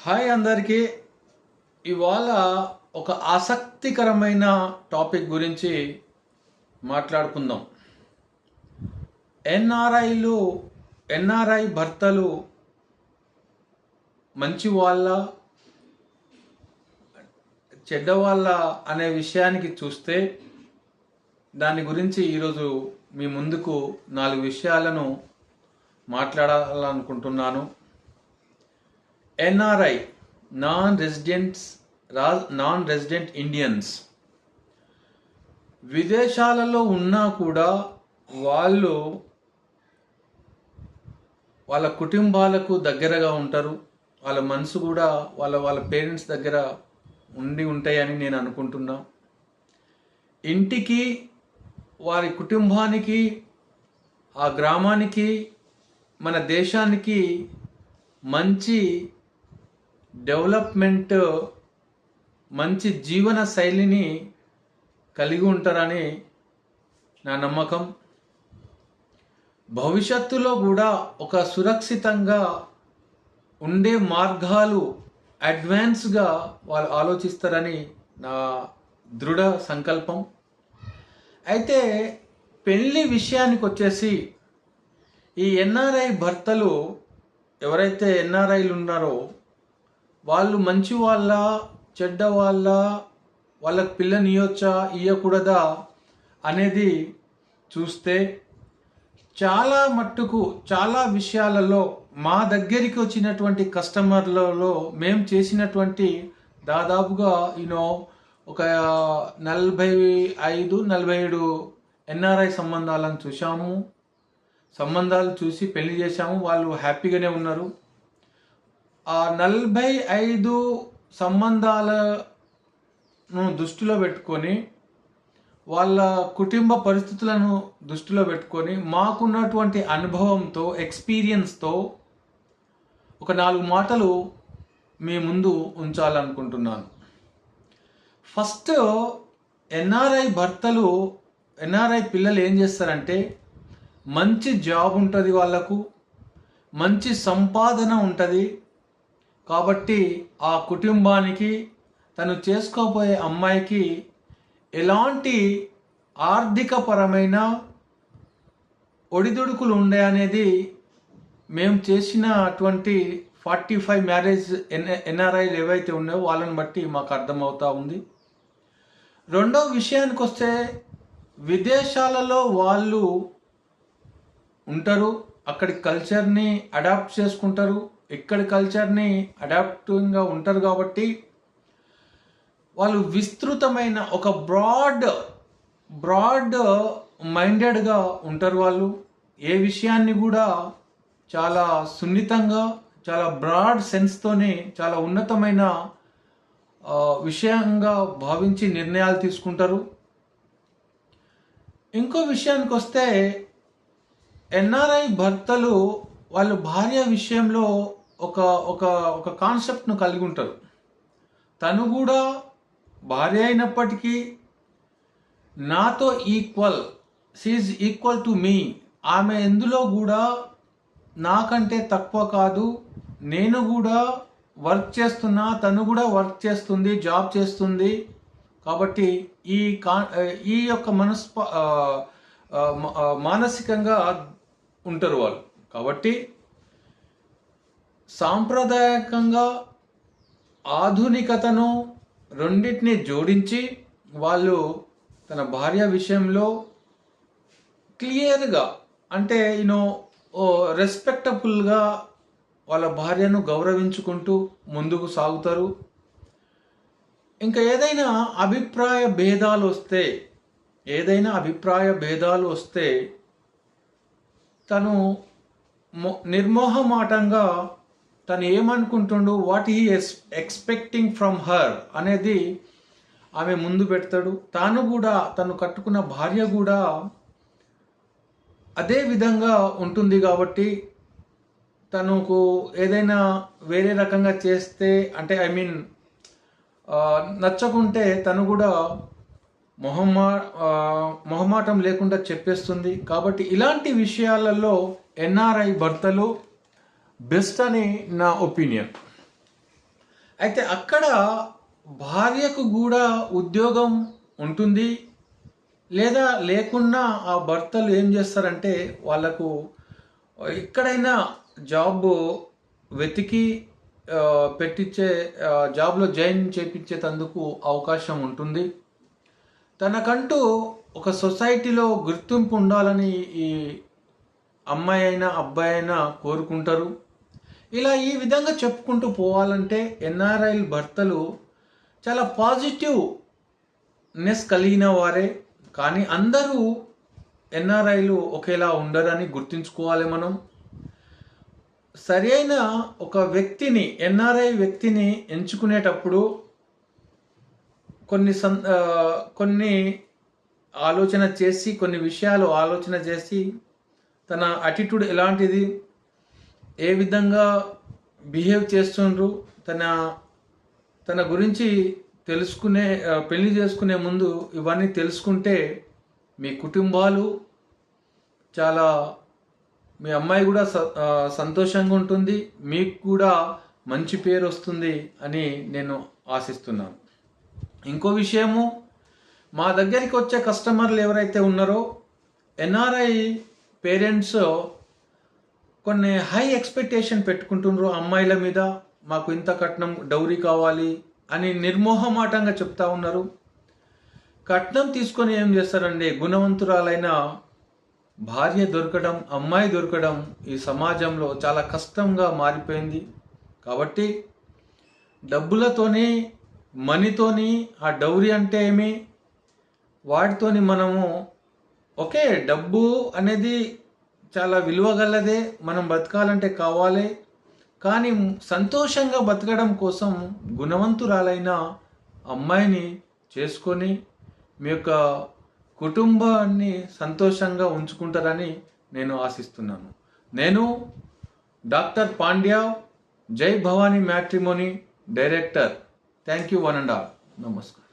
Hi అందరికీ. ఇవాళ ఒక ఆసక్తికరమైన టాపిక్ గురించి మాట్లాడుకుందాం. ఎన్ఆర్ఐ భర్తలు మంచి వాళ్ళ చెడ్డవాళ్ళ అనే విషయానికి చూస్తే దాని గురించి ఈరోజు మీ ముందుకు 4 విషయాలను మాట్లాడాలనుకుంటున్నాను. ఎన్ఆర్ఐ నాన్ రెసిడెంట్ ఇండియన్స్ విదేశాలలో ఉన్నా కూడా వాళ్ళ కుటుంబాలకు దగ్గరగా ఉంటారు. వాళ్ళ మనసు కూడా వాళ్ళ పేరెంట్స్ దగ్గర ఉంటాయని నేను అనుకుంటున్నా. ఇంటికి, వారి కుటుంబానికి, ఆ గ్రామానికి, మన దేశానికి మంచి డెవలప్మెంట్, మంచి జీవన శైలిని కలిగి ఉంటారని నా నమ్మకం. భవిష్యత్తులో కూడా ఒక సురక్షితంగా ఉండే మార్గాలు అడ్వాన్స్గా వాళ్ళు ఆలోచిస్తారని నా దృఢ సంకల్పం. అయితే పెళ్లి విషయానికి వచ్చేసి ఈ ఎన్ఆర్ఐ భర్తలు ఎవరైతే ఎన్ఆర్ఐలు ఉన్నారో వాళ్ళు మంచి వాళ్ళ చెడ్డ వాళ్ళకి పిల్లనియొచ్చా ఇవ్వకూడదా అనేది చూస్తే చాలా విషయాలలో మా దగ్గరికి వచ్చినటువంటి కస్టమర్లలో మేము చేసినటువంటి దాదాపుగా ఒక 45-47 ఎన్ఆర్ఐ సంబంధాలను చూసాము. సంబంధాలు చూసి పెళ్లి చేశాము. వాళ్ళు హ్యాపీగానే ఉన్నారు. ఆ 45 సంబంధాలను దృష్టిలో పెట్టుకొని, వాళ్ళ కుటుంబ పరిస్థితులను దృష్టిలో పెట్టుకొని, మాకున్నటువంటి అనుభవంతో, ఎక్స్పీరియన్స్తో ఒక 4 మాటలు మీ ముందు ఉంచాలనుకుంటున్నాను. ఫస్ట్, ఎన్ఆర్ఐ పిల్లలు ఏం చేస్తారంటే, మంచి జాబ్ ఉంటుంది, వాళ్ళకు మంచి సంపాదన ఉంటుంది. కాబట్టి ఆ కుటుంబానికి, తను చేసుకోబోయే అమ్మాయికి ఎలాంటి ఆర్థికపరమైన ఒడిదుడుకులు ఉండే అనేది మేము చేసినటువంటి 45 మ్యారేజ్ ఎన్ఆర్ఐలు ఏవైతే ఉన్నాయో వాళ్ళని బట్టి మాకు అర్థమవుతా ఉంది. రెండో విషయానికి వస్తే, విదేశాలలో వాళ్ళు ఉంటారు, అక్కడి కల్చర్ని అడాప్ట్ చేసుకుంటారు, ఇక్కడి కల్చర్ని అడాప్టింగ్గా ఉంటారు. కాబట్టి వాళ్ళు విస్తృతమైన ఒక బ్రాడ్ మైండెడ్గా ఉంటారు. వాళ్ళు ఏ విషయాన్ని కూడా చాలా సున్నితంగా, చాలా బ్రాడ్ సెన్స్తోనే, చాలా ఉన్నతమైన విషయంగా భావించి నిర్ణయాలు తీసుకుంటారు. ఇంకో విషయానికి వస్తే, ఎన్ఆర్ఐ భర్తలు వాళ్ళ భార్య విషయంలో ఒక కాన్సెప్ట్ను కలిగి ఉంటారు. తను కూడా భార్య అయినప్పటికీ నాతో షీఈ్ ఈక్వల్ టు మీ. ఆమె ఎందులో కూడా నాకంటే తక్కువ కాదు. నేను కూడా వర్క్ చేస్తున్నా, తను కూడా వర్క్ చేస్తుంది, జాబ్ చేస్తుంది. కాబట్టి ఈ యొక్క మానసికంగా ఉంటారు వాళ్ళు. కాబట్టి సాంప్రదాయకంగా ఆధునికతను రెండింటిని జోడించి వాళ్ళు తన భార్య విషయంలో క్లియర్గా, అంటే రెస్పెక్టబుల్గా వాళ్ళ భార్యను గౌరవించుకుంటూ ముందుకు సాగుతారు. ఇంకా ఏదైనా అభిప్రాయ భేదాలు వస్తే తను నిర్మోహమాటంగా తను ఏమనుకుంటుండో, what he expecting from her అనేది ఆమె ముందు పెడతాడు. తను కట్టుకున్న భార్య కూడా అదే విధంగా ఉంటుంది. కాబట్టి తనకు ఏదైనా వేరే రకంగా చేస్తే, అంటే నచ్చకుంటే తను కూడా మొహమాటం లేకుండా చెప్పేస్తుంది. కాబట్టి ఇలాంటి విషయాలలో ఎన్ఆర్ఐ భర్తలు బెస్ట్ అని నా ఒపీనియన్. అయితే అక్కడ భార్యకు కూడా ఉద్యోగం ఉంటుంది, లేదా లేకున్నా ఆ భర్తలు ఏం చేస్తారంటే వాళ్ళకు ఎక్కడైనా జాబ్ వెతికి పెట్టించే జాబ్లో జాయిన్ చేపించేటందుకు అవకాశం ఉంటుంది. తనకంటూ ఒక సొసైటీలో గుర్తింపు ఉండాలని ఈ అమ్మాయి అయినా అబ్బాయి అయినా కోరుకుంటారు. ఇలా ఈ విధంగా చెప్పుకుంటూ పోవాలంటే ఎన్ఆర్ఐల భర్తలు చాలా పాజిటివ్నెస్ కలిగిన వారే. కానీ అందరూ ఎన్ఆర్ఐలు ఒకేలా ఉండరని గుర్తుంచుకోవాలి మనం. సరైన ఒక వ్యక్తిని, ఎన్ఆర్ఐ వ్యక్తిని ఎంచుకునేటప్పుడు కొన్ని ఆలోచన చేసి, కొన్ని విషయాలు ఆలోచన చేసి, తన అటిట్యూడ్ ఎలాంటిది, ఏ విధంగా బిహేవ్ చేస్తుండ్రు, తన గురించి పెళ్లి చేసుకునే ముందు ఇవన్నీ తెలుసుకుంటే మీ కుటుంబాలు చాలా, మీ అమ్మాయి కూడా సంతోషంగా ఉంటుంది, మీకు కూడా మంచి పేరు వస్తుంది అని నేను ఆశిస్తున్నాను. ఇంకో విషయము, మా దగ్గరికి వచ్చే కస్టమర్లు ఎవరైతే ఉన్నారో ఎన్ఆర్ఐ పేరెంట్స్ కొన్ని హై ఎక్స్పెక్టేషన్ పెట్టుకుంటున్నారు అమ్మాయిల మీద. మాకు ఇంత కట్నం, డౌరీ కావాలి అని నిర్మోహమాటంగా చెప్తా ఉన్నారు. కట్నం తీసుకొని ఏం చేస్తారండి? గుణవంతురాలైన భార్య దొరకడం, అమ్మాయి దొరకడం ఈ సమాజంలో చాలా కష్టంగా మారిపోయింది. కాబట్టి డబ్బులతోని, మనీతోని, ఆ డౌరీ అంటే ఏమి, వాటితోని మనము ఓకే, డబ్బు అనేది చాలా విలువగలదే, మనం బతకాలంటే కావాలి. కానీ సంతోషంగా బతకడం కోసం గుణవంతురాలైన అమ్మాయిని చేసుకొని మీ యొక్క కుటుంబాన్ని సంతోషంగా ఉంచుకుంటారని నేను ఆశిస్తున్నాను. నేను డాక్టర్ పాండ్యా, జై Bhavani matrimony director. Thank you one and all. నమస్కారం.